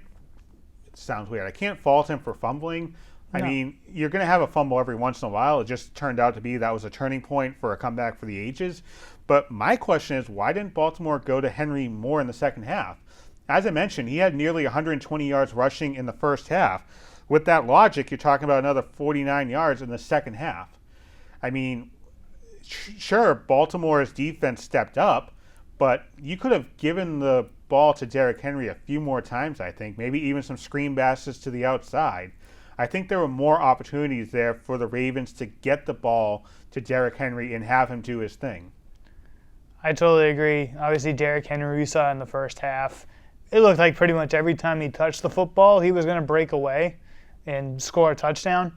[SPEAKER 2] sounds weird, I can't fault him for fumbling. No. I mean, you're going to have a fumble every once in a while. It just turned out to be that was a turning point for a comeback for the ages. But my question is, why didn't Baltimore go to Henry more in the second half? As I mentioned, he had nearly 120 yards rushing in the first half. With that logic, you're talking about another 49 yards in the second half. I mean, sure, Baltimore's defense stepped up, but you could have given the ball to Derrick Henry a few more times, I think. Maybe even some screen passes to the outside. I think there were more opportunities there for the Ravens to get the ball to Derrick Henry and have him do his thing.
[SPEAKER 3] I totally agree. Obviously, Derrick Henry, we saw in the first half, it looked like pretty much every time he touched the football, he was going to break away and score a touchdown.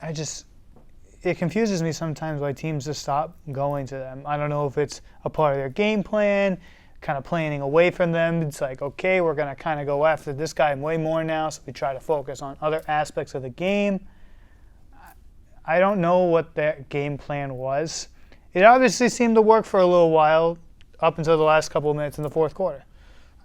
[SPEAKER 3] It confuses me sometimes why teams just stop going to them. I don't know if it's a part of their game plan, kind of planning away from them. It's like, okay, we're going to kind of go after this guy way more now, so we try to focus on other aspects of the game. I don't know what that game plan was. It obviously seemed to work for a little while, up until the last couple of minutes in the fourth quarter.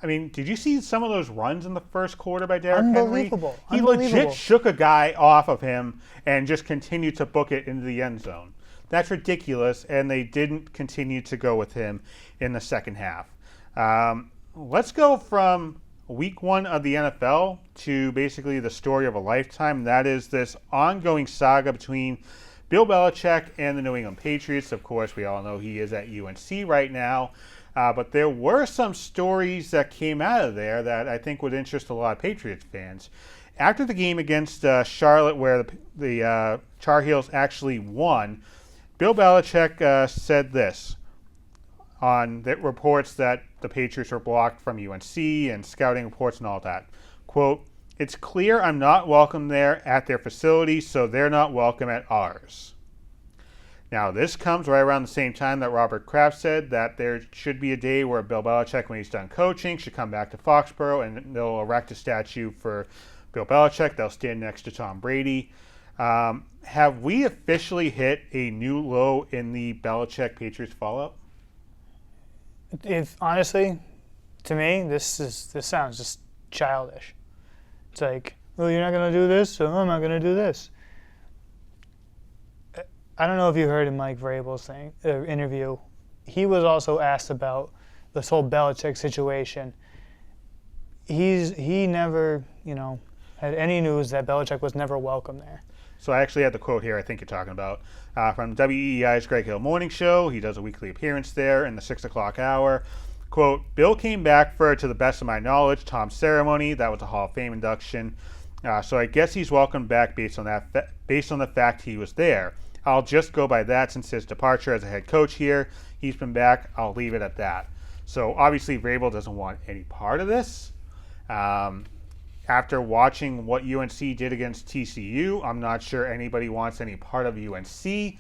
[SPEAKER 2] I mean, did you see some of those runs in the first quarter by Derrick
[SPEAKER 3] Unbelievable.
[SPEAKER 2] Henry? He legit shook a guy off of him and just continued to book it into the end zone. That's ridiculous, and they didn't continue to go with him in the second half. Let's go from week one of the NFL to basically the story of a lifetime. That is this ongoing saga between Bill Belichick and the New England Patriots. Of course, we all know he is at UNC right now. But there were some stories that came out of there that I think would interest a lot of Patriots fans. After the game against Charlotte, where the Tar Heels actually won, Bill Belichick said this on the reports that the Patriots were blocked from UNC and scouting reports and all that. Quote, "It's clear I'm not welcome there at their facility, so they're not welcome at ours." Now, this comes right around the same time that Robert Kraft said that there should be a day where Bill Belichick, when he's done coaching, should come back to Foxborough and they'll erect a statue for Bill Belichick. They'll stand next to Tom Brady. Have we officially hit a new low in the Belichick-Patriots fallout?
[SPEAKER 3] Honestly, to me, this sounds just childish. It's like, well, you're not going to do this, so I'm not going to do this. I don't know if you heard in Mike Vrabel's interview. He was also asked about this whole Belichick situation. He never, had any news that Belichick was never welcome there.
[SPEAKER 2] So I actually had the quote here I think you're talking about. From WEEI's Greg Hill Morning Show. He does a weekly appearance there in the 6 o'clock hour. Quote, "Bill came back for, to the best of my knowledge, Tom's ceremony. That was a Hall of Fame induction. So I guess he's welcomed back based on the fact he was there. I'll just go by that since his departure as a head coach here. He's been back. I'll leave it at that." So obviously Vrabel doesn't want any part of this. After watching what UNC did against TCU, I'm not sure anybody wants any part of UNC.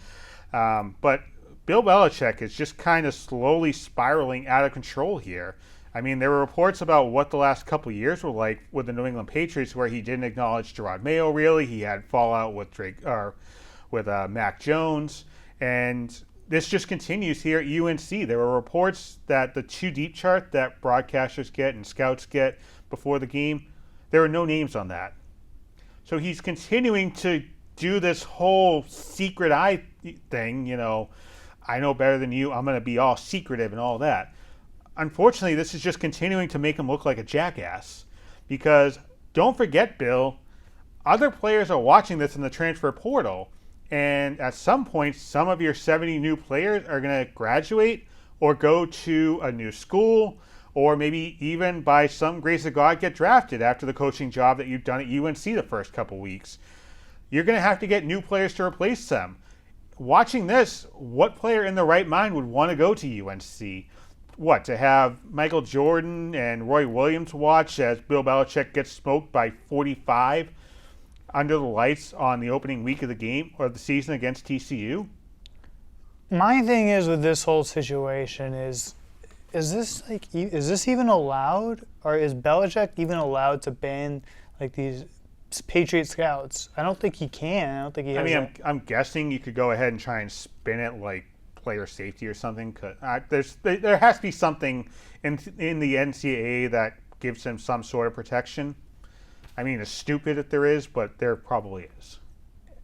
[SPEAKER 2] But Bill Belichick is just kind of slowly spiraling out of control here. I mean, there were reports about what the last couple of years were like with the New England Patriots, where he didn't acknowledge Gerard Mayo really. He had fallout with Mac Jones, and this just continues here at UNC. There were reports that the too deep chart that broadcasters get and scouts get before the game, there are no names on that. So he's continuing to do this whole secret eye thing, I know better than you, I'm going to be all secretive and all that. Unfortunately, this is just continuing to make him look like a jackass, because don't forget, Bill, other players are watching this in the transfer portal. And at some point, some of your 70 new players are going to graduate or go to a new school, or maybe even by some grace of God get drafted after the coaching job that you've done at UNC the first couple weeks. you're going to have to get new players to replace them. Watching this, what player in their right mind would want to go to UNC? What, to have Michael Jordan and Roy Williams watch as Bill Belichick gets smoked by 45 under the lights on the opening week of the game or the season against TCU?
[SPEAKER 3] My thing is with this whole situation is this even allowed, or is Belichick even allowed to ban like these Patriot scouts? I don't think he can. I don't think he has.
[SPEAKER 2] I mean, I'm guessing you could go ahead and try and spin it like player safety or something. There has to be something in the NCAA that gives him some sort of protection. I mean, it's stupid if there is, but there probably is.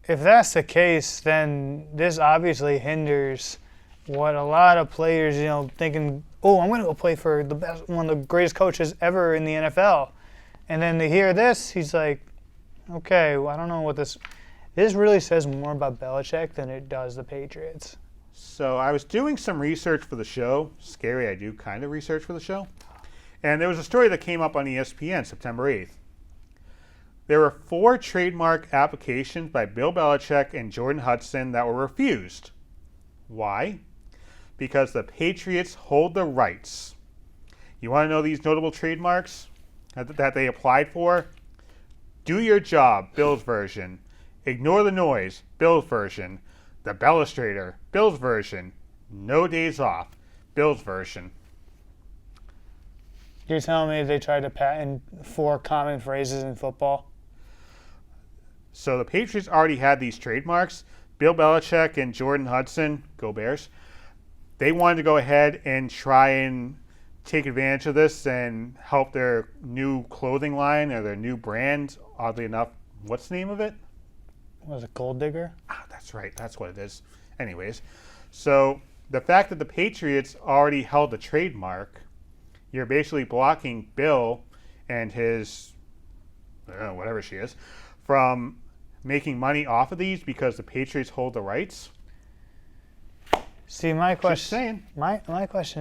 [SPEAKER 3] If that's the case, then this obviously hinders what a lot of players, thinking, oh, I'm going to go play for one of the greatest coaches ever in the NFL. And then they hear this, he's like, okay, well, I don't know what this really says more about Belichick than it does the Patriots.
[SPEAKER 2] So I was doing some research for the show. Scary, I do kind of research for the show. And there was a story that came up on ESPN September 8th. There were 4 trademark applications by Bill Belichick and Jordan Hudson that were refused. Why? Because the Patriots hold the rights. You want to know these notable trademarks that they applied for? Do your job, Bill's version. Ignore the noise, Bill's version. The Bellustrator, Bill's version. No days off, Bill's version.
[SPEAKER 3] You're telling me they tried to patent 4 common phrases in football?
[SPEAKER 2] So the Patriots already had these trademarks. Bill Belichick and Jordan Hudson, go Bears, they wanted to go ahead and try and take advantage of this and help their new clothing line or their new brand. Oddly enough, what's the name of it?
[SPEAKER 3] Was it Gold Digger?
[SPEAKER 2] Ah, that's right. That's what it is. Anyways, so the fact that the Patriots already held the trademark, you're basically blocking Bill and his, whatever she is, from making money off of these because the Patriots hold the rights.
[SPEAKER 3] See, my question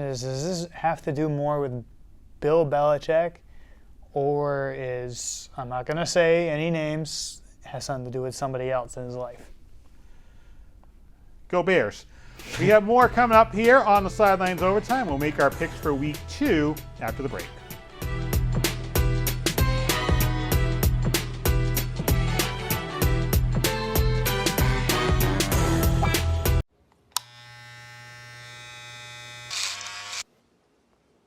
[SPEAKER 3] is, does this have to do more with Bill Belichick, or is, I'm not going to say any names, has something to do with somebody else in his life?
[SPEAKER 2] Go Bears. We have more coming up here on the Sidelines Overtime. We'll make our picks for week 2 after the break.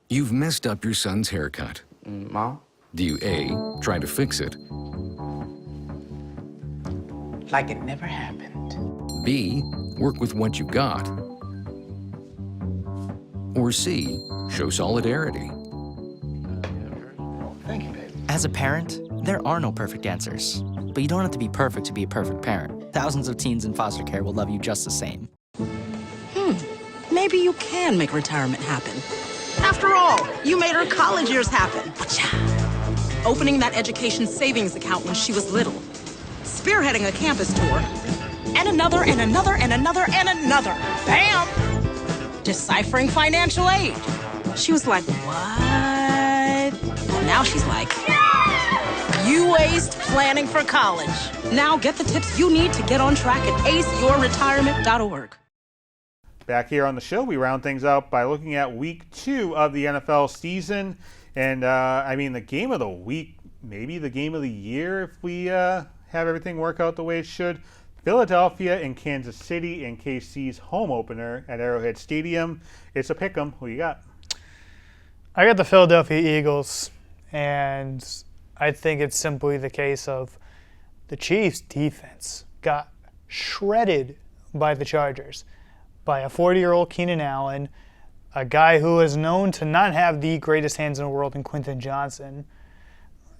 [SPEAKER 10] You've messed up your son's haircut.
[SPEAKER 11] Mom?
[SPEAKER 10] Do you A, try to fix it?
[SPEAKER 11] Like it never happened.
[SPEAKER 10] B, work with what you got? Or C, show solidarity?
[SPEAKER 11] Thank you, baby.
[SPEAKER 12] As a parent, there are no perfect answers. But you don't have to be perfect to be a perfect parent. Thousands of teens in foster care will love you just the same.
[SPEAKER 13] Maybe you can make retirement happen. After all, you made her college years happen. Opening that education savings account when she was little. Spearheading a campus tour. And another, and another, and another, and another. Bam! Deciphering financial aid. She was like, what? And now she's like, you aced planning for college. Now get the tips you need to get on track at aceyourretirement.org.
[SPEAKER 2] Back here on the show, we round things out by looking at week 2 of the NFL season. And, the game of the week, maybe the game of the year if we have everything work out the way it should. Philadelphia and Kansas City in KC's home opener at Arrowhead Stadium. It's a pick'em. Who you got?
[SPEAKER 3] I got the Philadelphia Eagles, and I think it's simply the case of the Chiefs' defense got shredded by the Chargers, by a 40-year-old Keenan Allen, a guy who is known to not have the greatest hands in the world in Quentin Johnson.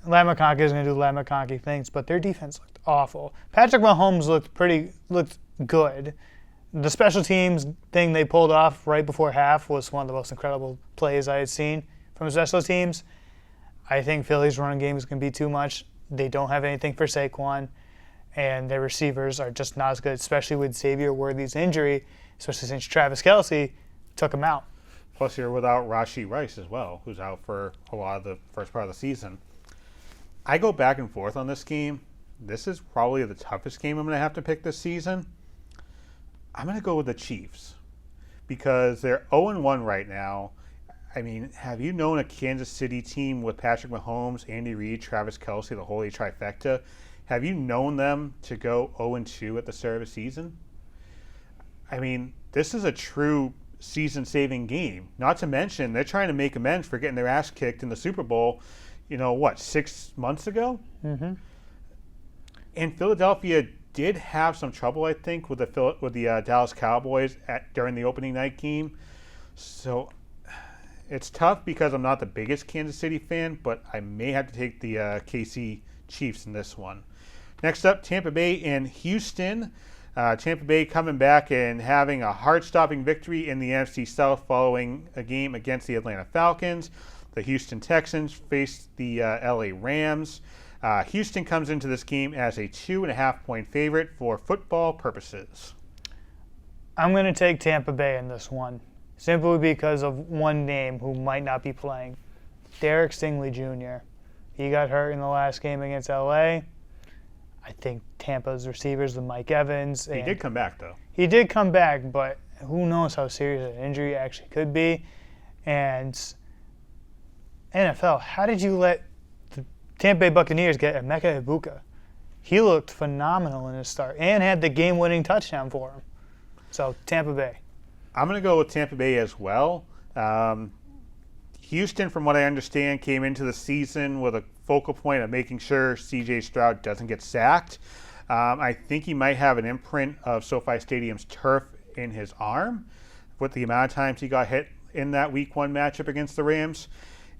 [SPEAKER 3] Lamb McConkey is going to do Lamb McConkey things, but their defense looked awful. Patrick Mahomes looked good. The special teams thing they pulled off right before half was one of the most incredible plays I had seen from special teams. I think Philly's running game is going to be too much. They don't have anything for Saquon, and their receivers are just not as good, especially with Xavier Worthy's injury, especially since Travis Kelce took him out.
[SPEAKER 2] Plus, you're without Rashee Rice as well, who's out for a lot of the first part of the season. I go back and forth on this game. this is probably the toughest game I'm going to have to pick this season. I'm going to go with the Chiefs because they're 0-1 right now. I mean, have you known a Kansas City team with Patrick Mahomes, Andy Reid, Travis Kelce, the holy trifecta? Have you known them to go 0-2 at the start of a season? I mean, this is a true season-saving game. Not to mention, they're trying to make amends for getting their ass kicked in the Super Bowl, 6 months ago?
[SPEAKER 3] Mm-hmm.
[SPEAKER 2] And Philadelphia did have some trouble, I think, with the Dallas Cowboys during the opening night game. So it's tough because I'm not the biggest Kansas City fan, but I may have to take the KC Chiefs in this one. Next up, Tampa Bay and Houston. Tampa Bay coming back and having a heart-stopping victory in the NFC South following a game against the Atlanta Falcons. The Houston Texans faced the LA Rams. Houston comes into this game as a 2.5-point favorite for football purposes.
[SPEAKER 3] I'm going to take Tampa Bay in this one, simply because of one name who might not be playing. Derek Stingley Jr. He got hurt in the last game against LA. I think Tampa's receivers, the Mike Evans.
[SPEAKER 2] He did come back, though.
[SPEAKER 3] He did come back, but who knows how serious an injury actually could be. And NFL, how did you let the Tampa Bay Buccaneers get Emeka Egbuka? He looked phenomenal in his start and had the game-winning touchdown for him. So, Tampa Bay.
[SPEAKER 2] I'm going to go with Tampa Bay as well. Houston, from what I understand, came into the season with a focal point of making sure C.J. Stroud doesn't get sacked. I think he might have an imprint of SoFi Stadium's turf in his arm with the amount of times he got hit in that Week 1 matchup against the Rams.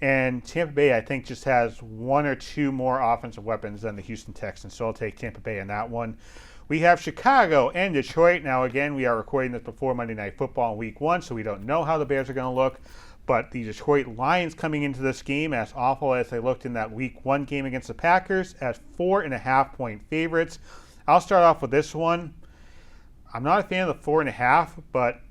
[SPEAKER 2] And Tampa Bay, I think, just has one or two more offensive weapons than the Houston Texans, so I'll take Tampa Bay in that one. We have Chicago and Detroit. Now, again, we are recording this before Monday Night Football in Week 1, so we don't know how the Bears are going to look. But the Detroit Lions coming into this game, as awful as they looked in that Week 1 game against the Packers, as 4.5-point favorites. I'll start off with this one. I'm not a fan of the 4.5, but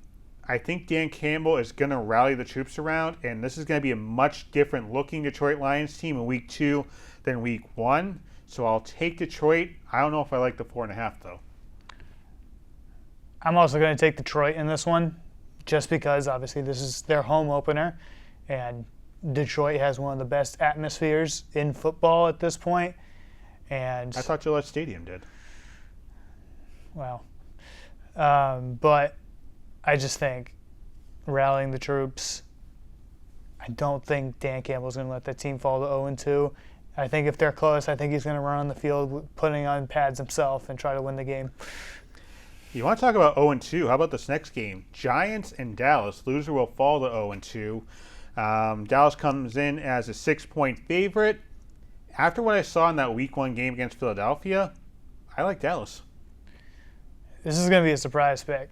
[SPEAKER 2] I think Dan Campbell is going to rally the troops around, and this is going to be a much different looking Detroit Lions team in Week 2 than Week 1. So I'll take Detroit. I don't know if I like the 4.5, though.
[SPEAKER 3] I'm also going to take Detroit in this one, just because, obviously, this is their home opener, and Detroit has one of the best atmospheres in football at this point. And
[SPEAKER 2] I thought Gillette Stadium did.
[SPEAKER 3] Well, but I just think rallying the troops, I don't think Dan Campbell's going to let that team fall to 0-2. I think if they're close, I think he's going to run on the field putting on pads himself and try to win the game.
[SPEAKER 2] You want to talk about 0-2? How about this next game? Giants and Dallas. Loser will fall to 0-2. Dallas comes in as a 6-point favorite. After what I saw in that Week 1 game against Philadelphia, I like Dallas.
[SPEAKER 3] This is going to be a surprise pick.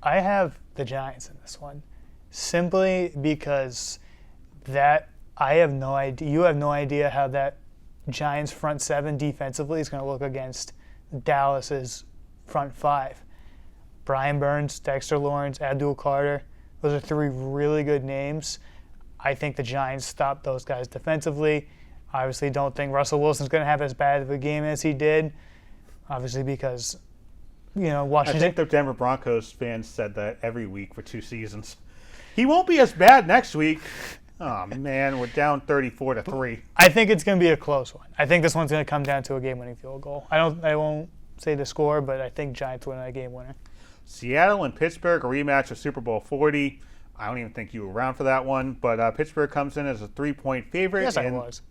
[SPEAKER 3] I have the Giants in this one, simply because that I have no idea. You have no idea how that Giants front seven defensively is going to look against Dallas's front five. Brian Burns, Dexter Lawrence, Abdul Carter. Those are three really good names. I think the Giants stop those guys defensively. Obviously, don't think Russell Wilson's going to have as bad of a game as he did. Obviously, because Washington.
[SPEAKER 2] I think the Denver Broncos fans said that every week for 2 seasons. He won't be as bad next week. Oh man, we're down 34-3.
[SPEAKER 3] I think it's going to be a close one. I think this one's going to come down to a game-winning field goal. I won't say the score, but I think Giants win a game winner.
[SPEAKER 2] Seattle and Pittsburgh, a rematch of Super Bowl 40. I don't even think you were around for that one, but Pittsburgh comes in as a 3-point favorite.
[SPEAKER 3] Yes, I was.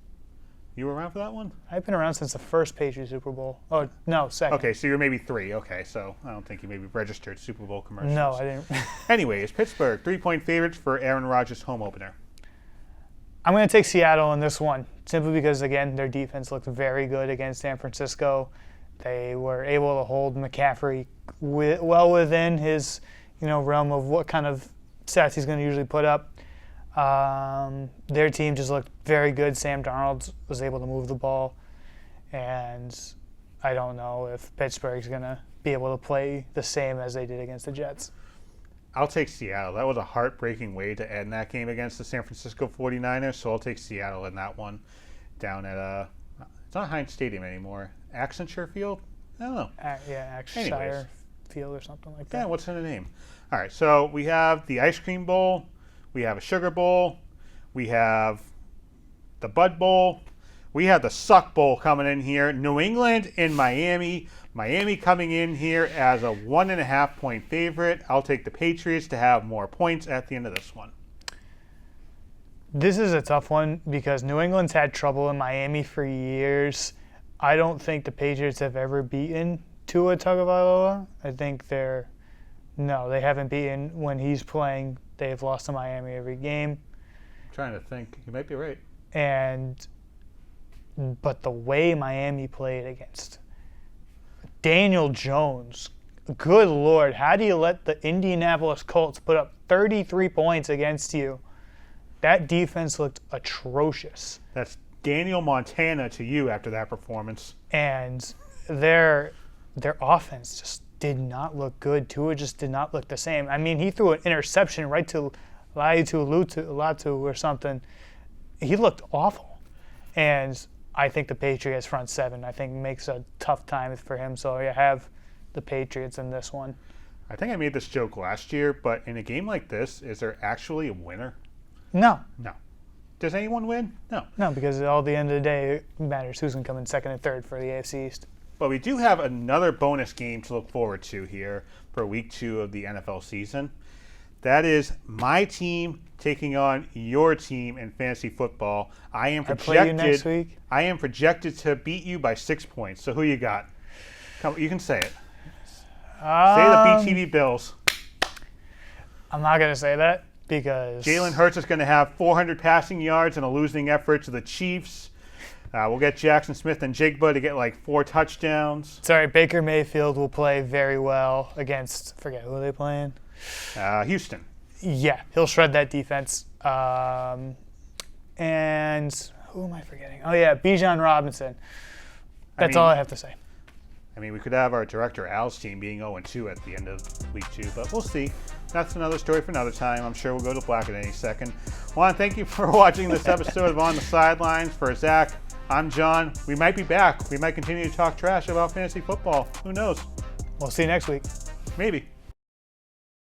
[SPEAKER 2] You were around for that one?
[SPEAKER 3] I've been around since the first Patriots Super Bowl. Oh, no, second.
[SPEAKER 2] Okay, so you're maybe 3. Okay, so I don't think you maybe registered Super Bowl commercials.
[SPEAKER 3] No, I didn't.
[SPEAKER 2] Anyways, Pittsburgh, 3-point favorites for Aaron Rodgers' home opener.
[SPEAKER 3] I'm going to take Seattle in this one, simply because, again, their defense looked very good against San Francisco. They were able to hold McCaffrey well within his, realm of what kind of stats he's going to usually put up. Their team just looked very good. Sam Darnold was able to move the ball, and I don't know if Pittsburgh's going to be able to play the same as they did against the Jets.
[SPEAKER 2] I'll take Seattle. That was a heartbreaking way to end that game against the San Francisco 49ers, so I'll take Seattle in that one down at it's not Heinz Stadium anymore. Accenture Field? I don't know.
[SPEAKER 3] Accenture Field or something like that.
[SPEAKER 2] Yeah, what's in the name? All right, so we have the Ice Cream Bowl. We have a Sugar Bowl. We have the Bud Bowl. We have the Suck Bowl coming in here. New England and Miami. Miami coming in here as a 1.5-point favorite. I'll take the Patriots to have more points at the end of this one.
[SPEAKER 3] This is a tough one because New England's had trouble in Miami for years. I don't think the Patriots have ever beaten Tua Tagovailoa. I think they haven't beaten when he's playing. They've lost to Miami every game.
[SPEAKER 2] I'm trying to think. You might be right.
[SPEAKER 3] But the way Miami played against Daniel Jones, good Lord, how do you let the Indianapolis Colts put up 33 points against you? That defense looked atrocious.
[SPEAKER 2] That's Daniel Montana to you after that performance.
[SPEAKER 3] And their offense just did not look good. Tua just did not look the same. I mean, he threw an interception right to Latu or something. He looked awful. And I think the Patriots front seven, I think, makes a tough time for him. So I have the Patriots in this one.
[SPEAKER 2] I think I made this joke last year, but in a game like this, is there actually a winner?
[SPEAKER 3] No.
[SPEAKER 2] No. Does anyone win? No.
[SPEAKER 3] No, because at the end of the day, it matters who's going to come in second and third for the AFC East.
[SPEAKER 2] But we do have another bonus game to look forward to here for week 2 of the NFL season. That is my team taking on your team in fantasy football. I
[SPEAKER 3] play you next week.
[SPEAKER 2] I am projected to beat you by 6 points. So who you got? Come, you can say it. Say the BTV Bills.
[SPEAKER 3] I'm not going to say that because
[SPEAKER 2] Jalen Hurts is going to have 400 passing yards in a losing effort to the Chiefs. We'll get Jackson Smith and Jigba to get like 4 touchdowns.
[SPEAKER 3] Sorry, Baker Mayfield will play very well against, forget who are they playing?
[SPEAKER 2] Houston.
[SPEAKER 3] Yeah, he'll shred that defense. And who am I forgetting? Oh, yeah, Bijan Robinson. That's all I have to say.
[SPEAKER 2] I mean, we could have our director Al's team being 0-2 at the end of week 2, but we'll see. That's another story for another time. I'm sure we'll go to black at any second. I want to thank you for watching this episode of On the Sidelines. For Zach, I'm John. We might be back. We might continue to talk trash about fantasy football. Who knows?
[SPEAKER 3] We'll see you next week.
[SPEAKER 2] Maybe.